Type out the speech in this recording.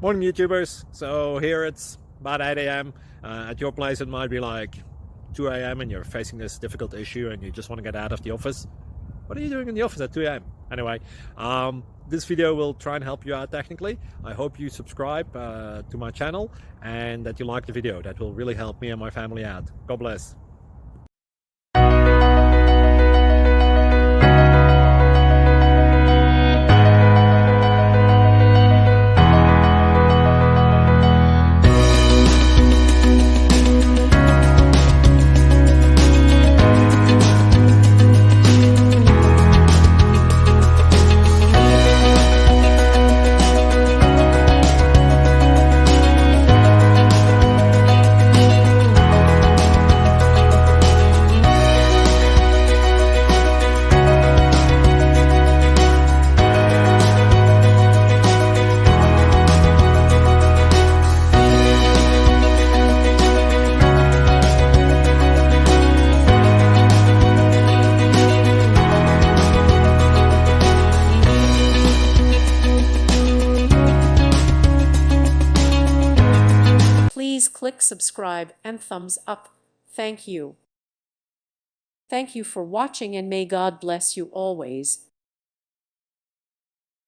Morning YouTubers. So here it's about 8 a.m. At your place it might be like 2 a.m. and you're facing this difficult issue and you just want to get out of the office. What are you doing in the office at 2 a.m.? Anyway, this video will try and help you out technically. I hope you subscribe to my channel and that you like the video. That will really help me and my family out. God bless. Please click subscribe and thumbs up. Thank you. Thank you for watching and may God bless you always.